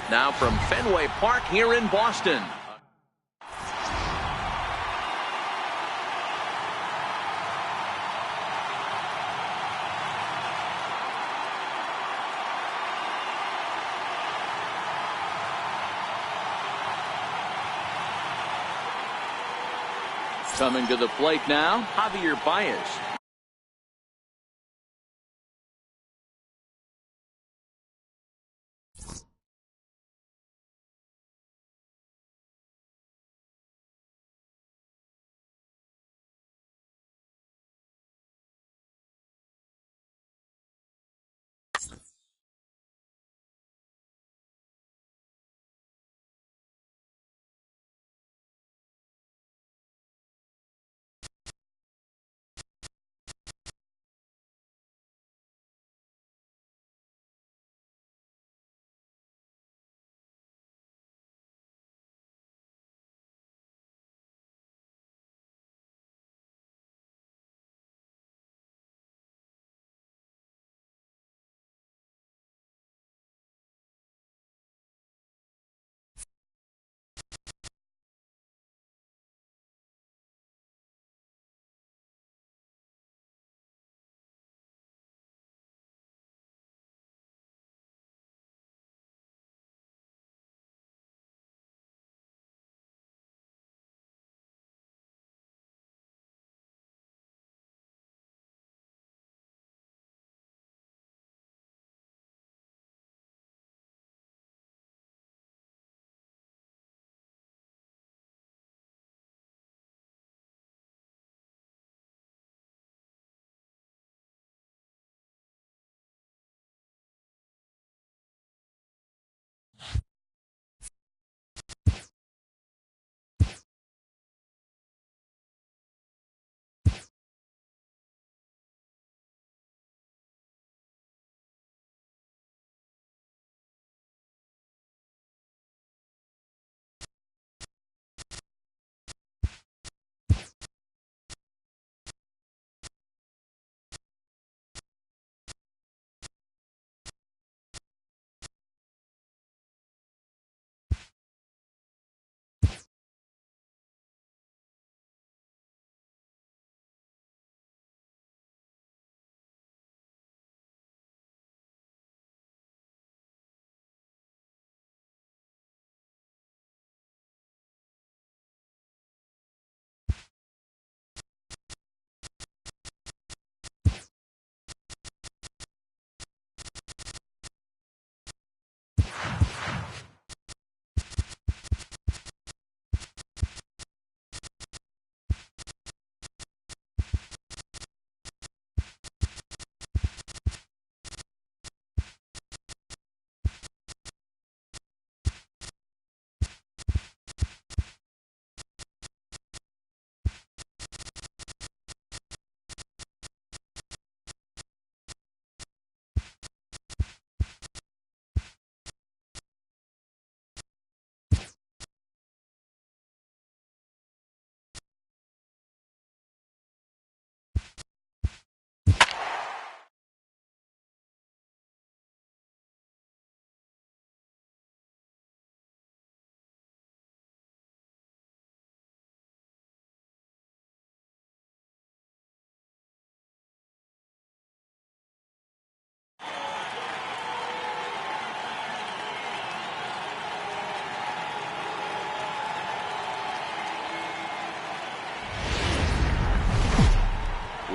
Now from Fenway Park here in Boston. Coming to the plate now, Javier Baez.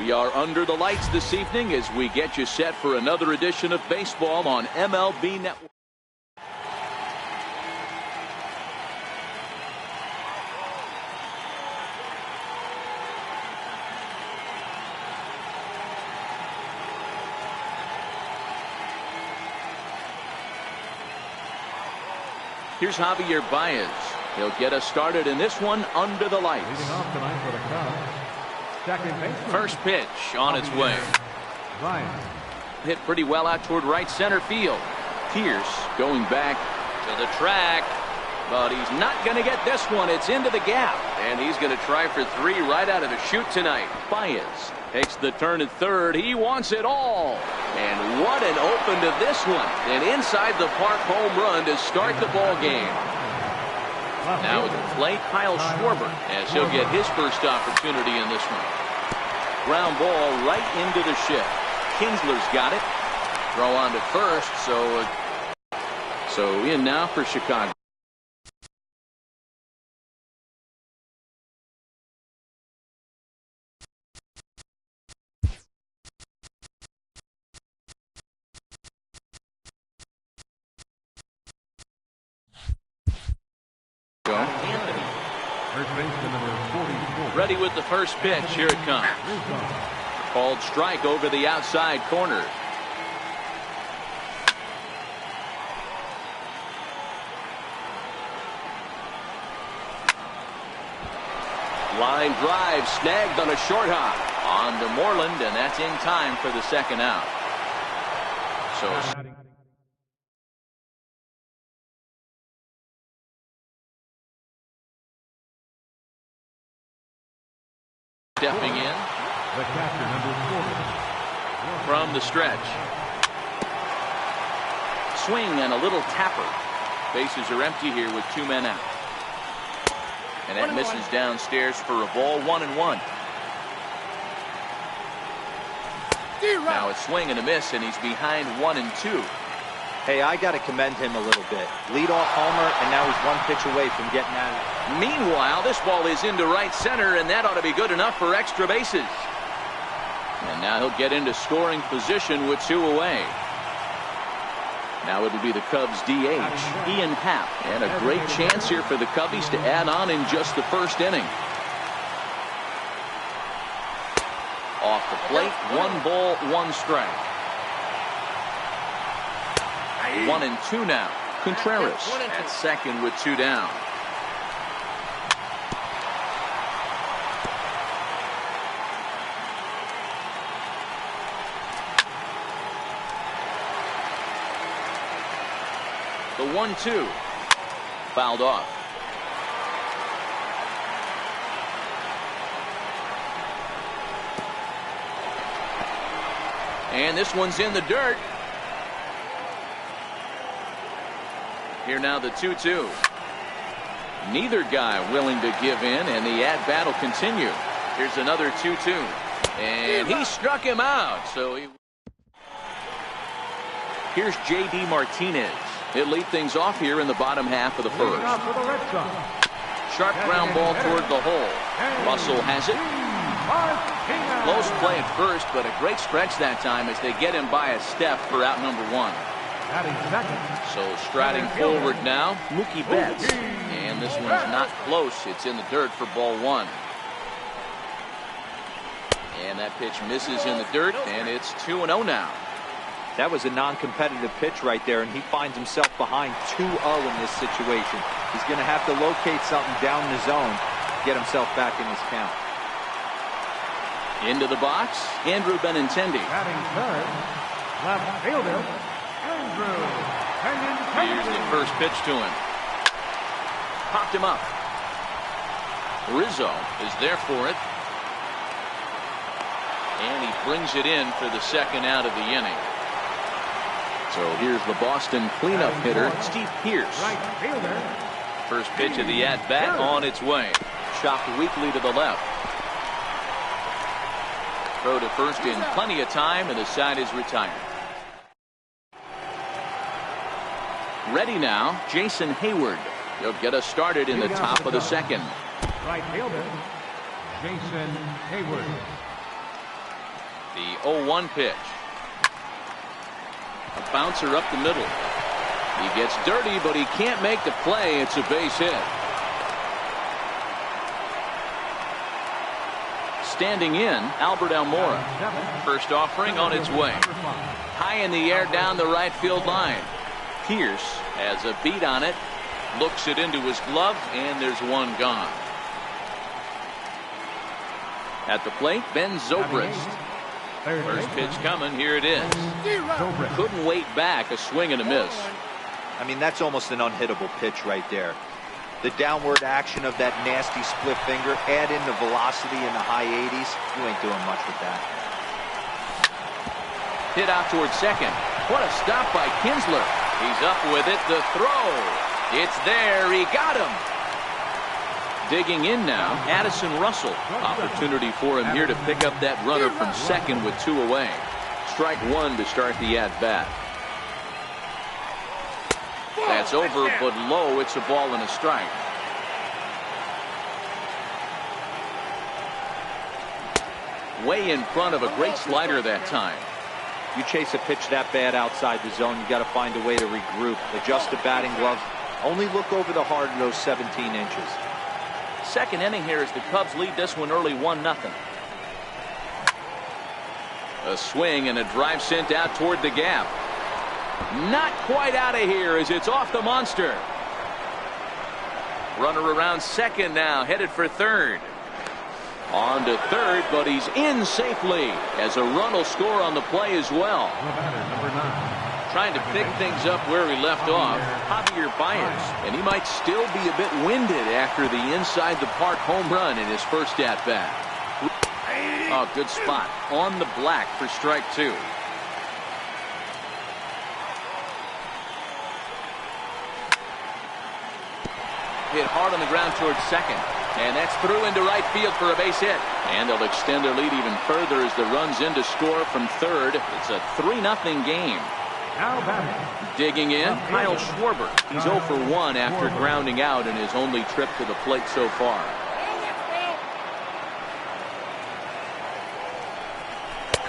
We are under the lights this evening as we get you set for another edition of baseball on MLB Network. Here's Javier Baez. He'll get us started in this one under the lights. Leading off tonight for the Cubs. First pitch on its way. Hit pretty well out toward right center field. Pierce going back to the track. But he's not going to get this one. It's into the gap. And he's going to try for 3 right out of the chute tonight. Baez takes the turn at third. He wants it all. And what an open to this one. An inside the park home run to start the ball game. Now at the plate, Kyle Schwarber, as he'll get his first opportunity in this one. Ground ball right into the shift. Kinsler's got it. Throw on to first, so in now for Chicago. Ready with the first pitch. Here it comes. Called strike over the outside corner. Line drive snagged on a short hop. On to Moreland, and that's in time for the second out. So stepping in from the stretch. Swing and a little tapper. Bases are empty here with 2 men out. And that misses downstairs for a ball. 1-1. Now a swing and a miss, and he's behind 1-2. Hey, I got to commend him a little bit. Leadoff homer, and now he's 1 pitch away from getting out of it. Meanwhile, this ball is into right center, and that ought to be good enough for extra bases. And now he'll get into scoring position with 2 away. Now it'll be the Cubs DH, Ian Happ. And a great chance here for the Cubbies to add on in just the first inning. Off the plate, 1 ball, 1 strike. 1-2 now. Contreras at second with 2 down. The 1-2 fouled off. And this one's in the dirt. Here now the 2-2. Neither guy willing to give in, and the at-bat will continue. Here's another 2-2. And he struck him out. So here's J.D. Martinez. He'll lead things off here in the bottom half of the first. Sharp ground ball toward the hole. Russell has it. Close play at first, but a great stretch that time as they get him by a step for out number 1. So striding forward now, Mookie Betts. And this one's not close. It's in the dirt for ball 1. And that pitch misses in the dirt, and it's 2-0 now. That was a non-competitive pitch right there, and he finds himself behind 2-0 in this situation. He's going to have to locate something down the zone to get himself back in this count. Into the box, Andrew Benintendi. Batting third, left fielder, Andrew Benintendi. Here's the first pitch to him. Popped him up. Rizzo is there for it. And he brings it in for the second out of the inning. So here's the Boston cleanup hitter, Steve Pearce. Right fielder. First pitch of the at-bat on its way. Chopped weakly to the left. Throw to first in plenty of time, and the side is retired. Ready now, Jason Hayward. He'll get us started in the top of the second. Right fielder, Jason Hayward. The 0-1 pitch. A bouncer up the middle. He gets dirty, but he can't make the play. It's a base hit. Standing in, Albert Almora. First offering on its way. High in the air down the right field line. Pearce has a beat on it. Looks it into his glove, and there's one gone. At the plate, Ben Zobrist. First pitch coming. Here it is. Couldn't wait back. A swing and a miss. I mean, that's almost an unhittable pitch right there. The downward action of that nasty split finger, add in the velocity in the high 80s, you ain't doing much with that. Hit out towards second. What a stop by Kinsler. He's up with it. The throw. It's there. He got him. Digging in now, Addison Russell. Opportunity for him here to pick up that runner from second with 2 away. Strike 1 to start the at-bat. That's over, but low. It's a ball and a strike. Way in front of a great slider that time. You chase a pitch that bad outside the zone, you got to find a way to regroup, adjust the batting gloves. Only look over the heart of those 17 inches. Second inning here as the Cubs lead this one early 1-0. A swing and a drive sent out toward the gap. Not quite out of here as it's off the monster. Runner around second now, headed for third. On to third, but he's in safely as a run will score on the play as well. Number 9. Trying to pick things up where he left off, Javier Baez, and he might still be a bit winded after the inside the park home run in his first at bat. Oh, good spot on the black for strike 2. Hit hard on the ground towards second. And that's through into right field for a base hit. And they'll extend their lead even further as the run's in to score from third. It's a 3-0 game. Now batting. Digging in, Kyle Schwarber. He's 0 for 1 after grounding out in his only trip to the plate so far.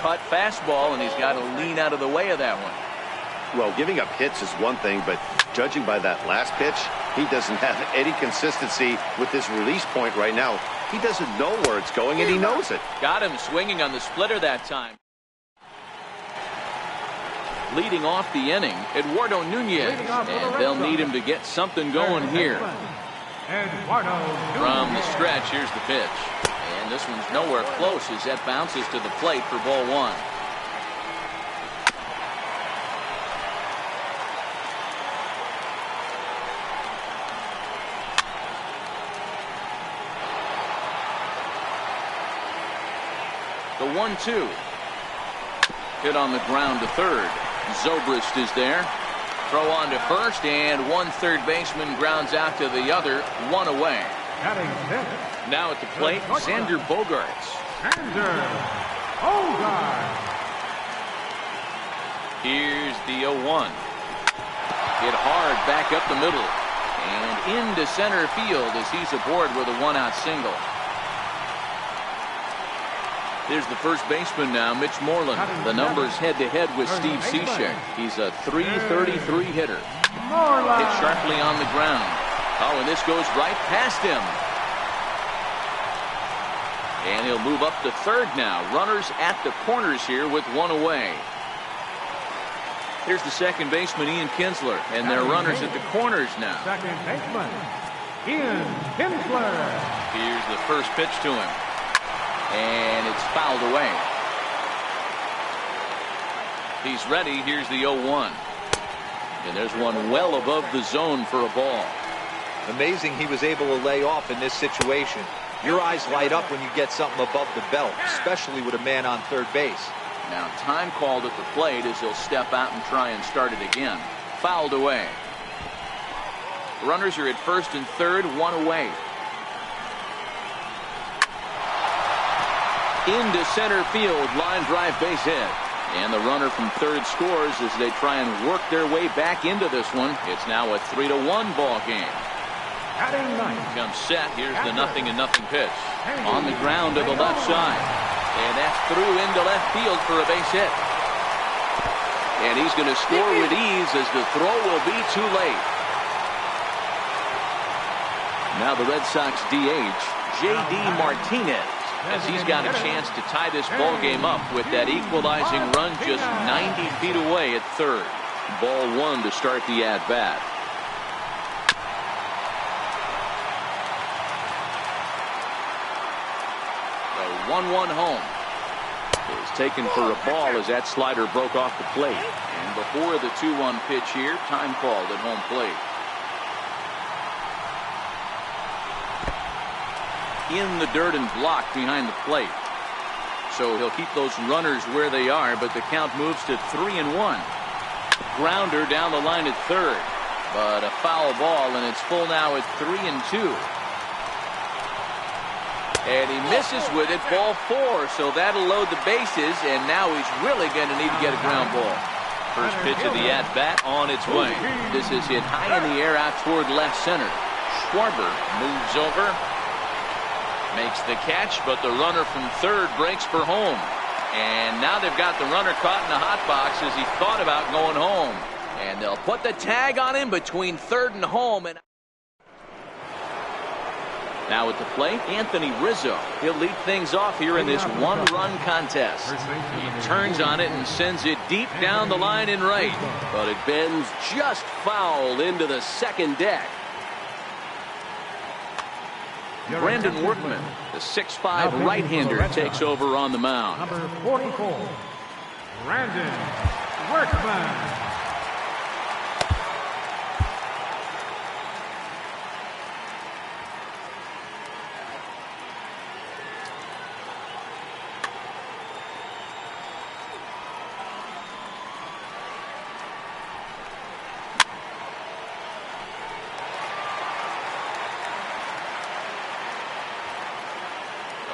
Cut fastball, and he's got to lean out of the way of that one. Well, giving up hits is one thing, but judging by that last pitch, he doesn't have any consistency with his release point right now. He doesn't know where it's going, and he knows it. Got him swinging on the splitter that time. Leading off the inning, Eduardo Nunez, and they'll need him to get something going here. From the stretch, here's the pitch. And this one's nowhere close as that bounces to the plate for ball 1. The 1-2. Hit on the ground to third. Zobrist is there. Throw on to first, and one third baseman grounds out to the other, 1 away. Now at the plate, Xander Bogaerts. Here's the 0-1. Hit hard back up the middle. And into center field as he's aboard with a 1-out single. There's the first baseman now, Mitch Moreland. The numbers head-to-head with Steve Cishek. He's a .333 hitter. Hit sharply on the ground. Oh, and this goes right past him. And he'll move up to third now. Runners at the corners here with 1 away. Here's the second baseman, Ian Kinsler. And their runners at the corners now. Second baseman, Ian Kinsler. Here's the first pitch to him. And it's fouled away. He's ready. Here's the 0-1. And there's one well above the zone for a ball. Amazing he was able to lay off in this situation. Your eyes light up when you get something above the belt, especially with a man on third base. Now time called at the plate as he'll step out and try and start it again. Fouled away. Runners are at first and third, 1 away. Into center field, line drive base hit. And the runner from third scores as they try and work their way back into this one. It's now a 3-1 ball game. Comes set. Here's the 0-0 pitch. On the ground to the left side. And that's through into left field for a base hit. And he's going to score with ease as the throw will be too late. Now the Red Sox DH, J.D. Martinez, as he's got a chance to tie this ball game up with that equalizing run just 90 feet away at third. Ball 1 to start the at-bat. The 1-1 home is taken for a ball as that slider broke off the plate. And before the 2-1 pitch here, time called at home plate. in the dirt and blocked behind the plate. So he'll keep those runners where they are, but the count moves to 3-1. Grounder down the line at third, but a foul ball, and it's full now at 3-2. And he misses with it, ball 4, so that'll load the bases, and now he's really going to need to get a ground ball. First pitch of the at-bat on its way. This is hit high in the air out toward left center. Schwarber moves over, makes the catch, but the runner from third breaks for home. And now they've got the runner caught in the hot box as he thought about going home. And they'll put the tag on him between third and home. And now at the plate, Anthony Rizzo. He'll lead things off here in this one-run contest. He turns on it and sends it deep down the line in right. But it bends just foul into the second deck. Brandon Workman, the 6'5" right-hander, takes over on the mound. Number 44, Brandon Workman.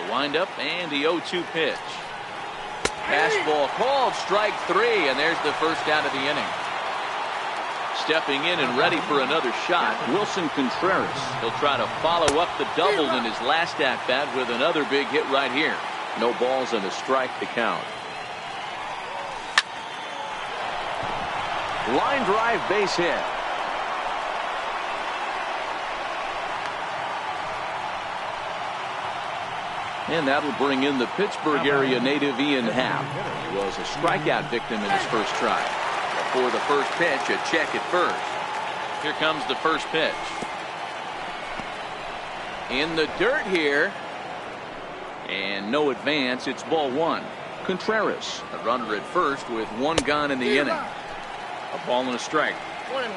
Wind-up and the 0-2 pitch. Fastball called, strike 3, and there's the first out of the inning. Stepping in and ready for another shot, Wilson Contreras. He'll try to follow up the double in his last at-bat with another big hit right here. No balls and a strike to count. Line drive base hit. And that'll bring in the Pittsburgh area native Ian Happ. He was a strikeout victim in his first try. Before the first pitch, a check at first. Here comes the first pitch. In the dirt here. And no advance. It's ball 1. Contreras, a runner at first with 1 gone in the inning. A ball and a strike. 1-1.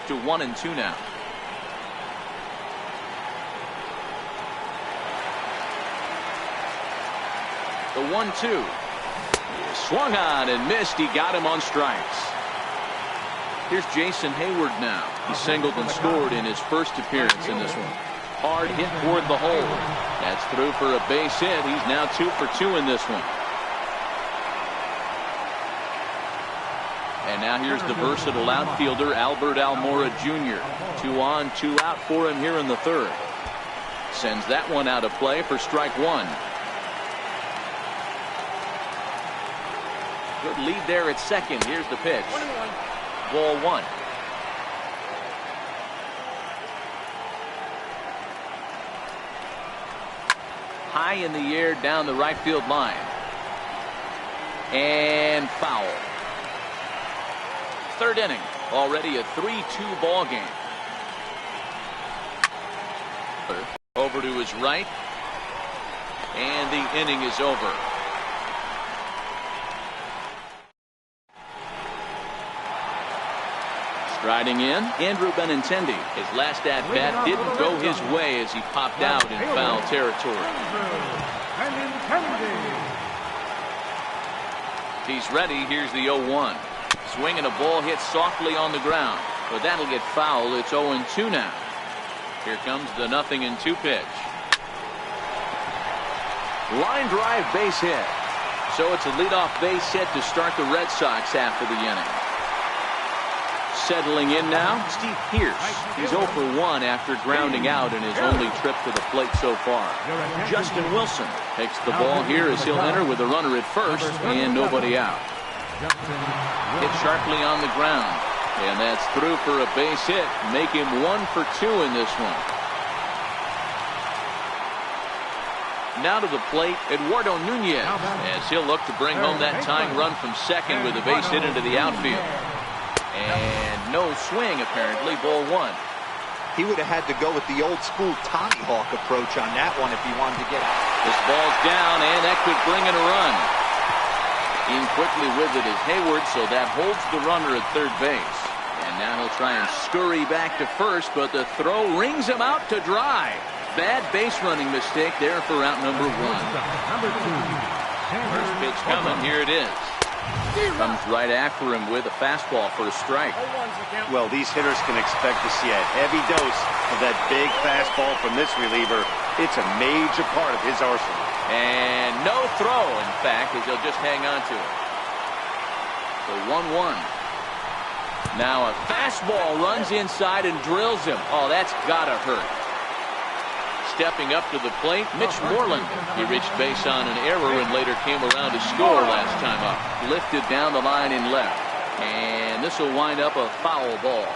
To 1-2 now. The 1-2. Swung on and missed. He got him on strikes. Here's Jason Hayward now. He singled and scored in his first appearance in this one. Hard hit toward the hole. That's through for a base hit. He's now 2 for 2 in this one. And now here's the versatile outfielder Albert Almora Jr. 2 on, 2 out for him here in the third. Sends that one out of play for strike 1. Good lead there at second. Here's the pitch. 1-1. Ball 1. High in the air down the right field line. And foul. Third inning. Already a 3-2 ball game. Over to his right. And the inning is over. Striding in, Andrew Benintendi. His last at-bat didn't go his way as he popped out in foul territory. He's ready. Here's the 0-1. Swinging a ball hit softly on the ground, but that'll get foul. It's 0-2 now. Here comes the 0-2 pitch. Line drive base hit. So it's a leadoff base hit to start the Red Sox half of the inning. Settling in now, Steve Pearce. He's 0 for 1 after grounding out in his only trip to the plate so far. Justin Wilson takes the ball here as he'll enter with a runner at first and nobody out. Hit sharply on the ground, and that's through for a base hit. Make him 1 for 2 in this one. Now to the plate, Eduardo Nunez, as he'll look to bring home that tying run from second with a base hit into the outfield. And no swing, apparently. Ball 1. He would have had to go with the old school Tommy Hawk approach on that one if he wanted to get out. This ball's down, and that could bring in a run. In quickly with it is Hayward, so that holds the runner at third base. And now he'll try and scurry back to first, but the throw rings him out to dry. Bad base running mistake there for out number 1. Number 2. First pitch coming. Here it is. Comes right after him with a fastball for a strike. Well, these hitters can expect to see a heavy dose of that big fastball from this reliever. It's a major part of his arsenal. And no throw, in fact, as he'll just hang on to it. So 1-1. Now a fastball runs inside and drills him. Oh, that's gotta hurt. Stepping up to the plate, Mitch Moreland. He reached base on an error and later came around to score last time up. Lifted down the line in left. And this will wind up a foul ball.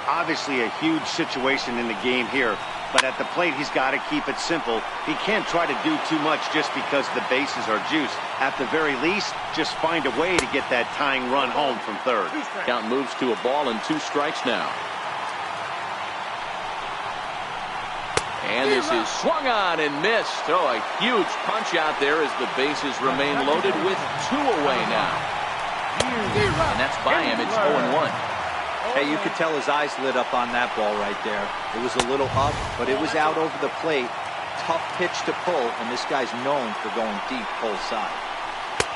Obviously a huge situation in the game here, but at the plate he's got to keep it simple. He can't try to do too much just because the bases are juiced. At the very least, just find a way to get that tying run home from third. Count moves to a ball and 2 strikes now. And this is swung on and missed. Oh, a huge punch out there as the bases remain loaded with 2 away now. And that's by him. It's 0-1. Hey, you could tell his eyes lit up on that ball right there. It was a little up, but it was out over the plate. Tough pitch to pull, and this guy's known for going deep pull side.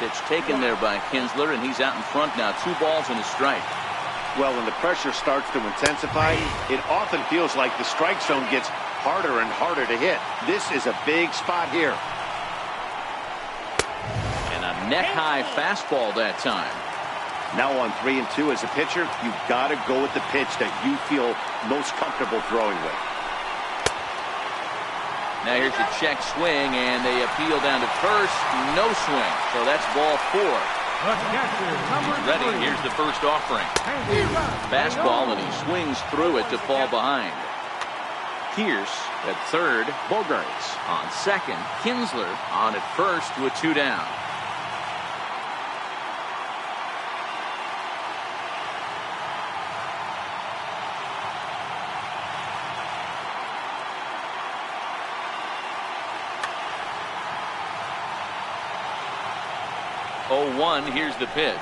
Pitch taken there by Kinsler, and he's out in front now. 2 balls and a strike. Well, when the pressure starts to intensify, it often feels like the strike zone gets harder and harder to hit. This is a big spot here. And a neck-high fastball that time. Now on 3-2 as a pitcher, you've got to go with the pitch that you feel most comfortable throwing with. Now here's the check swing, and they appeal down to first. No swing, so that's ball 4. He's ready. Here's the first offering. Fastball, and he swings through it to fall behind. Pierce at third. Bogarts on second. Kinsler on at first with 2 down. Here's the pitch.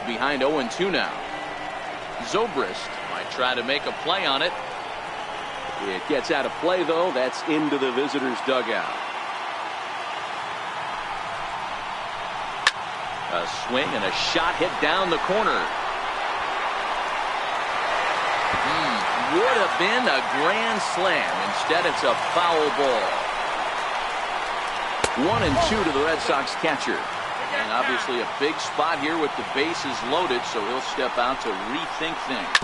Behind 0-2 now. Zobrist might try to make a play on it. It gets out of play, though. That's into the visitors' dugout. A swing and a shot hit down the corner. Would have been a grand slam. Instead, it's a foul ball. 1-2 to the Red Sox catcher. And obviously a big spot here with the bases loaded, so he'll step out to rethink things.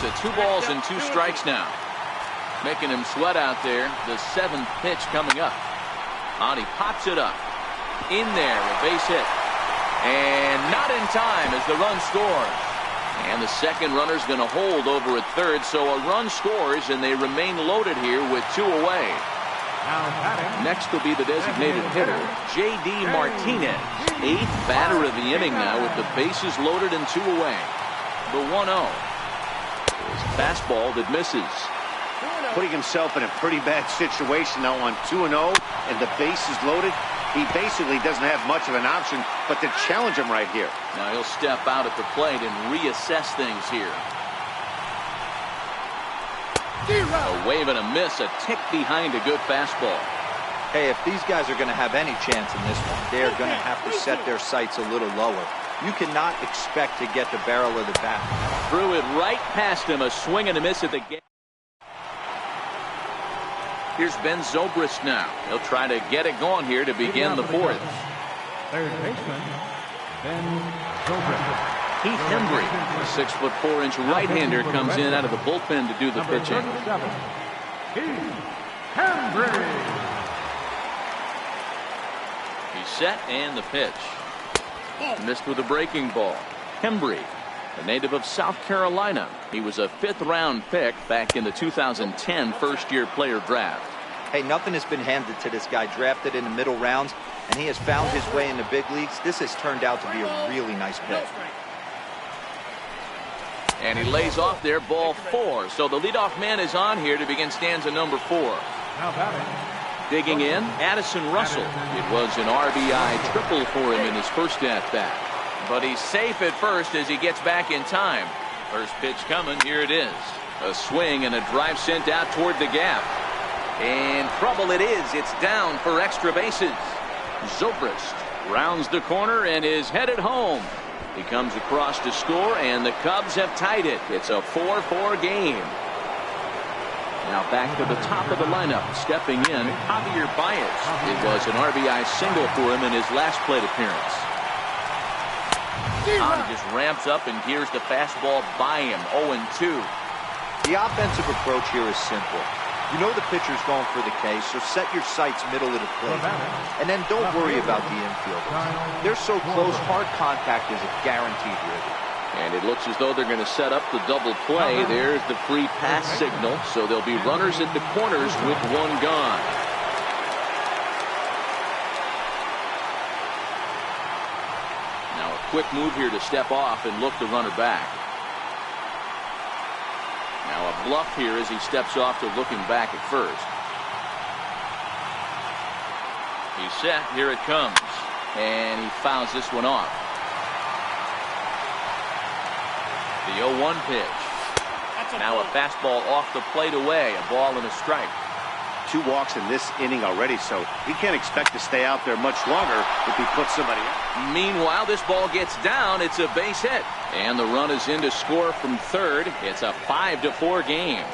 So 2 balls and 2 strikes now. Making him sweat out there. The 7th pitch coming up. On, he pops it up. In there, a base hit. And not in time as the run scores. And the second runner's going to hold over at third, so a run scores, and they remain loaded here with 2 away. Next will be the designated hitter, J.D. Martinez. 8th batter of the inning now with the bases loaded and 2 away. The 1-0. His fastball that misses. Putting himself in a pretty bad situation now on 2-0, and the bases loaded. He basically doesn't have much of an option but to challenge him right here. Now he'll step out at the plate and reassess things here. A wave and a miss, a tick behind a good fastball. Hey, if these guys are going to have any chance in this one, they are going to have to set their sights a little lower. You cannot expect to get the barrel of the bat. Threw it right past him, a swing and a miss at the gate. Here's Ben Zobrist now. He'll try to get it going here to begin the 4th. Third baseman, Ben Zobrist. Keith Hembry, a 6'4" right-hander, comes in out of the bullpen to do the pitching. Keith Hembry. He's set, and the pitch. Missed with a breaking ball. Hembry, a native of South Carolina. He was a 5th-round pick back in the 2010 first-year player draft. Hey, nothing has been handed to this guy. Drafted in the middle rounds, and he has found his way in the big leagues. This has turned out to be a really nice pick. And he lays off there, ball 4. So the leadoff man is on here to begin stanza number 4. Now batting, Digging in, Addison Russell. It was an RBI triple for him in his first at-bat. But he's safe at first as he gets back in time. First pitch coming. Here it is. A swing and a drive sent out toward the gap. And trouble it is. It's down for extra bases. Zobrist rounds the corner and is headed home. He comes across to score, and the Cubs have tied it. It's a 4-4 game. Now back to the top of the lineup. Stepping in, Javier Baez. It was an RBI single for him in his last plate appearance. He just ramps up and gears the fastball by him. 0-2. The offensive approach here is simple. You know the pitcher's going for the K, so set your sights middle of the plate. And then don't worry about the infielders. They're so close, hard contact is a guaranteed ribby. And it looks as though they're going to set up the double play. There's the free pass signal. So there'll be runners at the corners with one gone. Now a quick move here to step off and look the runner back. Now a bluff here as he steps off to looking back at first. He's set. Here it comes. And he fouls this one off. The 0-1 pitch. Now a fastball off the plate away. A ball and a strike. 2 walks in this inning already, so he can't expect to stay out there much longer if he puts somebody out. Meanwhile, this ball gets down. It's a base hit. And the run is in to score from third. It's a 5-4 game.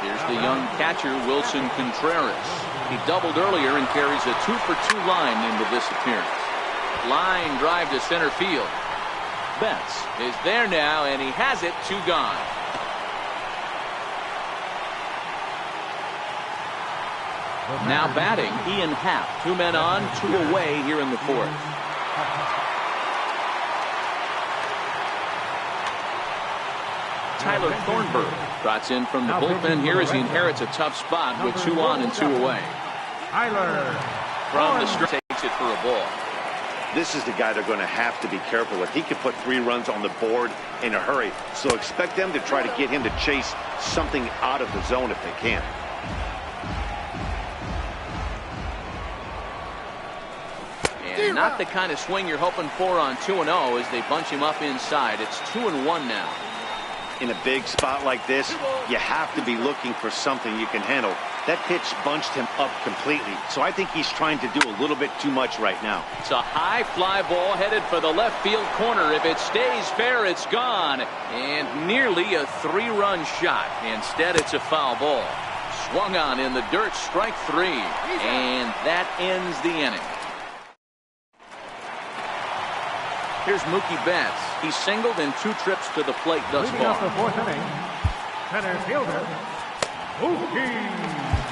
Here's the young catcher, Wilson Contreras. He doubled earlier and carries a 2-for-2 line into this appearance. Line drive to center field. Betts is there now, and he has it. 2 gone. Now batting, Ian Happ. 2 men on, 2 away here in the fourth. Tyler Thornburg trots in from the bullpen here as he inherits a tough spot with 2 on and 2 away. Tyler From the strike, takes it for a ball. This is the guy they're going to have to be careful with. He could put 3 runs on the board in a hurry, so expect them to try to get him to chase something out of the zone if they can. And not the kind of swing you're hoping for on 2-0 as they bunch him up inside. It's 2-1 now. In a big spot like this, you have to be looking for something you can handle. That pitch bunched him up completely, so I think he's trying to do a little bit too much right now. It's a high fly ball headed for the left field corner. If it stays fair, it's gone. And nearly a 3-run shot. Instead, it's a foul ball. Swung on in the dirt, strike 3. And that ends the inning. Here's Mookie Betts. He's singled in 2 trips to the plate thus leading off the far. 4th inning, center fielder, Mookie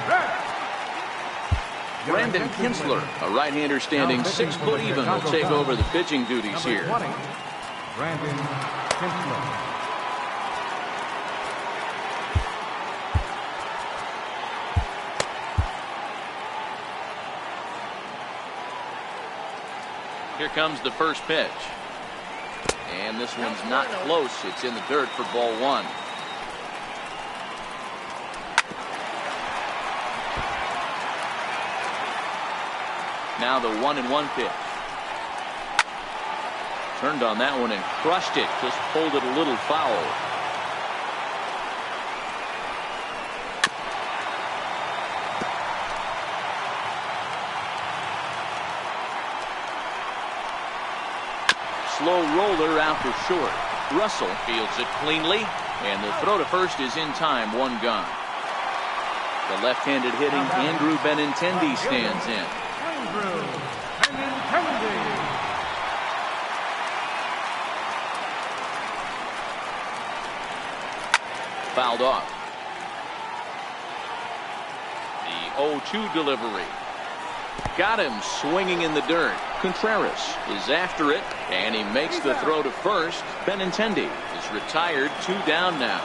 Betts. Brandon Kinsler, a right-hander standing 6 foot even, will take over the pitching duties Number here. 20, Brandon Kinsler. Here comes the first pitch. And this one's not close. It's in the dirt for ball 1. Now the 1-1 pitch. Turned on that one and crushed it. Just pulled it a little foul. Slow roller out to short. Russell fields it cleanly, and the throw to first is in time. 1 gone. The left-handed hitting Andrew Benintendi stands in. Andrew Benintendi. Fouled off. The 0-2 delivery. Got him swinging in the dirt. Contreras is after it, and he makes the throw to first. Benintendi is retired. 2 down now.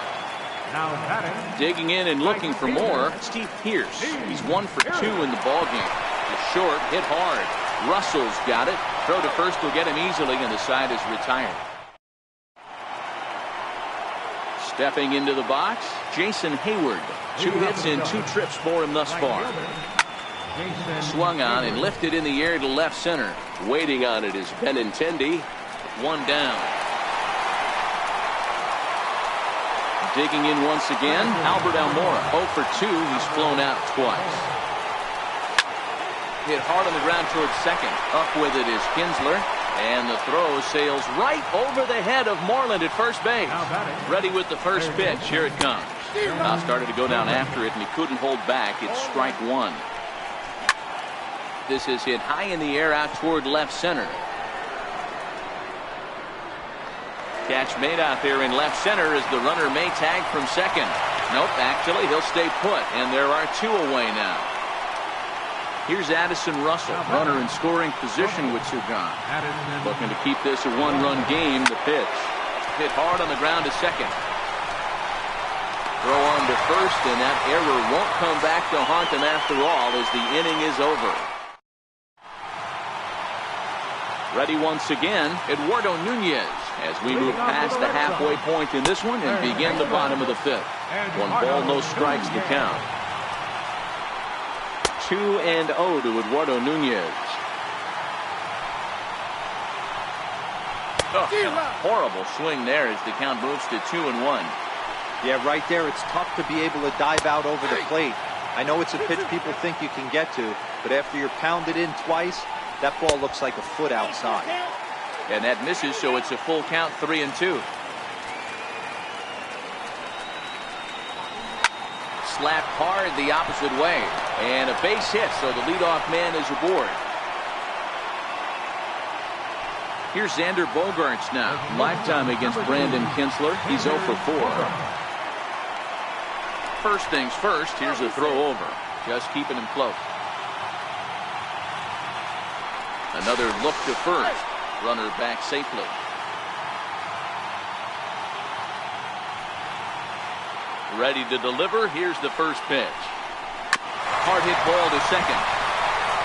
Now batting, Digging in and looking for more, Steve Pearce. He's 1 for 2 in the ballgame. The short hit hard. Russell's got it. Throw to first will get him easily, and the side is retired. Stepping into the box, Jason Hayward. 2 hits in 2 trips for him thus far. Swung on and lifted in the air to left center. Waiting on it is Benintendi. 1 down. Digging in once again, Albert Almora. 0 for 2. He's flown out twice. Hit hard on the ground towards second. Up with it is Kinsler. And the throw sails right over the head of Moreland at first base. Ready with the first pitch. Here it comes. Now started to go down after it, and he couldn't hold back. It's strike 1. This is hit high in the air out toward left center. Catch made out there in left center as the runner may tag from second. Nope, actually he'll stay put, and there are 2 away now. Here's Addison Russell, runner in scoring position with 2 gone. Looking to keep this a 1-run game. The pitch hit hard on the ground to second. Throw on to first, and that error won't come back to haunt him after all as the inning is over. Ready once again, Eduardo Nunez as we move past the halfway point in this one and begin the bottom of the 5th. 1 ball, no strikes to count. 2-0 to Eduardo Nunez. Horrible swing there as the count moves to 2-1. Yeah, right there, it's tough to be able to dive out over the plate. I know it's a pitch people think you can get to, but after you're pounded in twice, that ball looks like a foot outside. And that misses, so it's a full count, 3-2. Slapped hard the opposite way. And a base hit, so the leadoff man is aboard. Here's Xander Bogaerts now. Lifetime against Brandon Kinsler. He's 0 for 4. First things first, here's a throw over. Just keeping him close. Another look to first. Runner back safely. Ready to deliver. Here's the first pitch. Hard hit ball to second.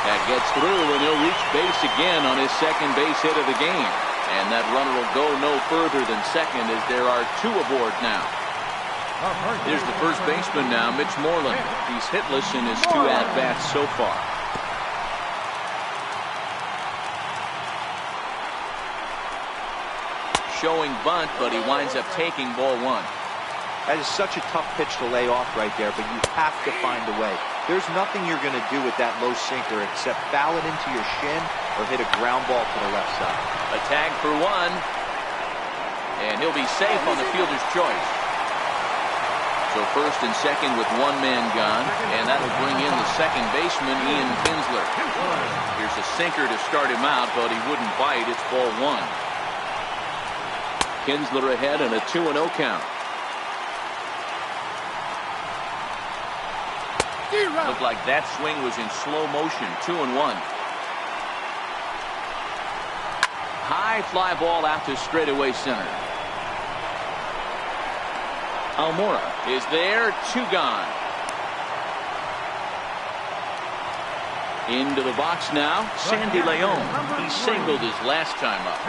That gets through, and he'll reach base again on his second base hit of the game. And that runner will go no further than second as there are 2 aboard now. Here's the first baseman now, Mitch Moreland. He's hitless in his 2 at-bats so far. Showing bunt, but he winds up taking ball 1. That is such a tough pitch to lay off right there, but you have to find a way. There's nothing you're going to do with that low sinker except foul it into your shin or hit a ground ball to the left side. A tag for 1. And he'll be safe on the fielder's choice. So first and second with 1 man gone, and that'll bring in the second baseman, Ian Kinsler. Here's a sinker to start him out, but he wouldn't bite. It's ball 1. Kinsler ahead and a 2-0 count. Looked like that swing was in slow motion. 2-1. High fly ball out to straightaway center. Almora is there. 2 gone. Into the box now, Sandy Leon. He singled his last time up.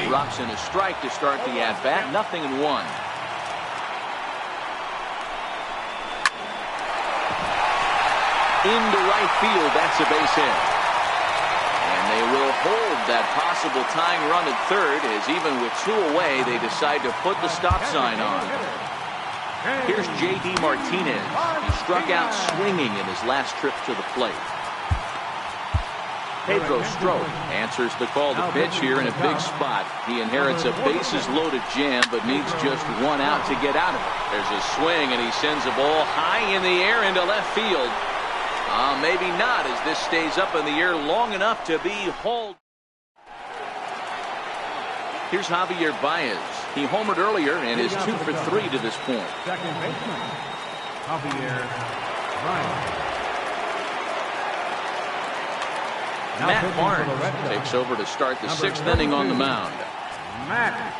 Drops in a strike to start the at-bat. 0-1. Into right field, that's a base hit. And they will hold that possible tying run at third as even with 2 away, they decide to put the stop sign on. Here's J.D. Martinez. He struck out swinging in his last trip to the plate. Pedro Strop answers the call to pitch here in a big spot. He inherits a bases-loaded jam, but needs just 1 out to get out of it. There's a swing, and he sends a ball high in the air into left field. Maybe not, as this stays up in the air long enough to be hauled. Here's Javier Baez. He homered earlier and is 2 for 3 to this point. Second baseman, Javier Baez. Matt Barnes takes over to start the 6th inning on the mound. Matt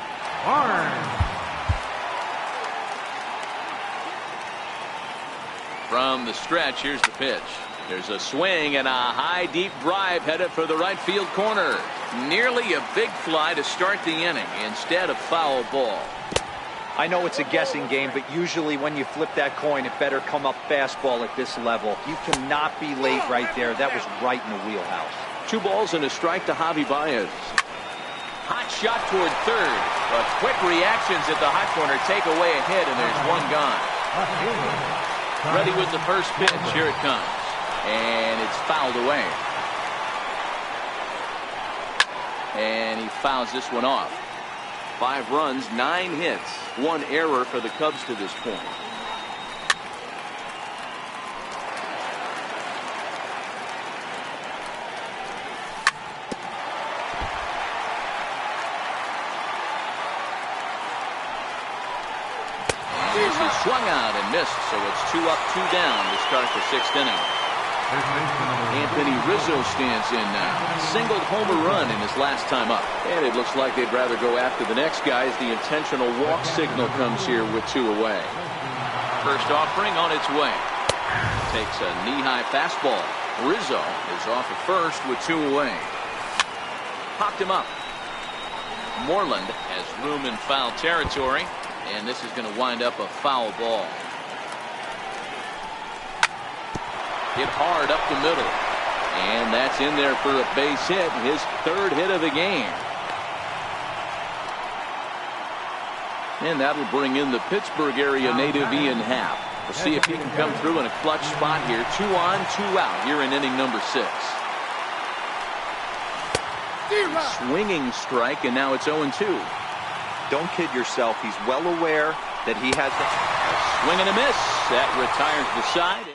Barnes. From the stretch, here's the pitch. There's a swing and a high, deep drive headed for the right field corner. Nearly a big fly to start the inning instead of foul ball. I know it's a guessing game, but usually when you flip that coin, it better come up fastball at this level. You cannot be late right there. That was right in the wheelhouse. 2 balls and a strike to Javi Baez. Hot shot toward third, but quick reactions at the hot corner take away a hit, and there's 1 gone. Ready with the first pitch. Here it comes, and it's fouled away. And he fouls this one off. 5 runs, 9 hits, 1 error for the Cubs to this point. This is swung out and missed, so it's 2 up, 2 down to start the 6th inning. Anthony Rizzo stands in now. Singled homer run in his last time up. And it looks like they'd rather go after the next guy as the intentional walk signal comes here with 2 away. First offering on its way. Takes a knee-high fastball. Rizzo is off at first with 2 away. Popped him up. Moreland has room in foul territory. And this is going to wind up a foul ball. Hit hard up the middle. And that's in there for a base hit. His 3rd hit of the game. And that'll bring in the Pittsburgh area native Ian Happ. We'll see if he can come through in a clutch spot here. 2 on, 2 out here in inning number 6. Swinging strike, and now it's 0-2. Don't kid yourself. He's well aware that he has a swing and a miss. That retires the side.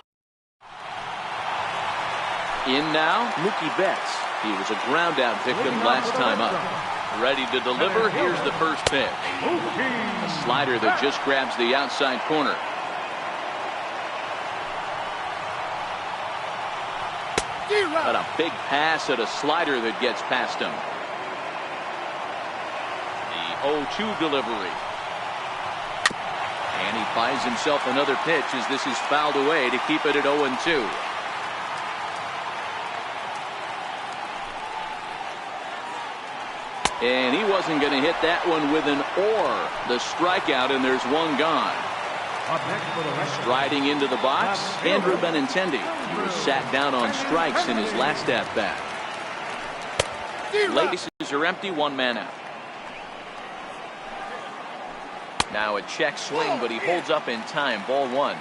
In now, Mookie Betts. He was a ground out victim last time up. Ready to deliver. Here's the first pitch. A slider that just grabs the outside corner. But a big pass at a slider that gets past him. The 0-2 delivery. And he buys himself another pitch as this is fouled away to keep it at 0-2. And he wasn't going to hit that one with an or. The strikeout, and there's 1 gone. Striding into the box, Andrew Benintendi. He was sat down on strikes in his last at-bat. Bases are empty, 1 man out. Now a check swing, but he holds up in time. Ball 1.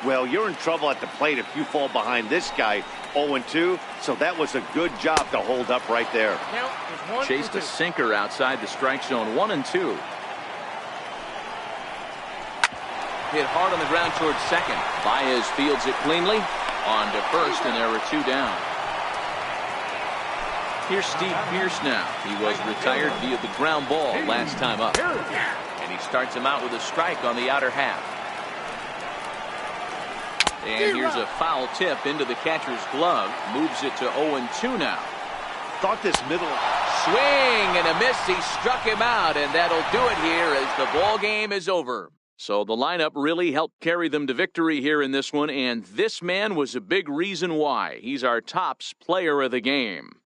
Well, you're in trouble at the plate if you fall behind this guy. 0-2, so that was a good job to hold up right there. Chased a sinker outside the strike zone. 1-2. Hit hard on the ground towards second. Baez fields it cleanly. On to first, and there are 2 down. Here's Steve Pearce now. He was retired via the ground ball last time up. And he starts him out with a strike on the outer half. And here's a foul tip into the catcher's glove. Moves it to 0-2 now. Thought this middle swing and a miss. He struck him out, and that'll do it here as the ball game is over. So the lineup really helped carry them to victory here in this one, and this man was a big reason why. He's our tops player of the game.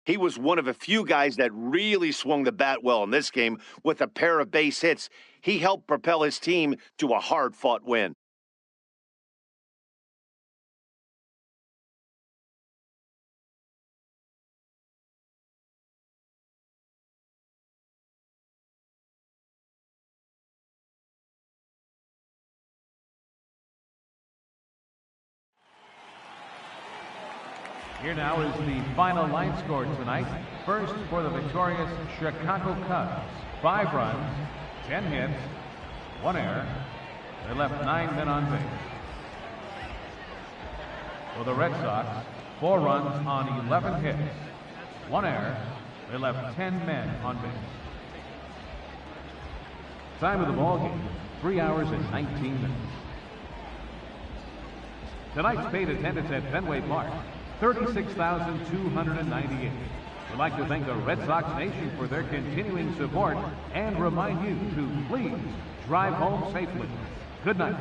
He was one of a few guys that really swung the bat well in this game with a pair of base hits. He helped propel his team to a hard-fought win. Here now is the final line score tonight. First for the victorious Chicago Cubs. 5 runs, 10 hits, 1 error. They left 9 men on base. For the Red Sox, 4 runs on 11 hits, 1 error. They left 10 men on base. Time of the ball game, 3 hours and 19 minutes. Tonight's paid attendance at Fenway Park, 36,298. We'd like to thank the Red Sox Nation for their continuing support and remind you to please drive home safely. Good night.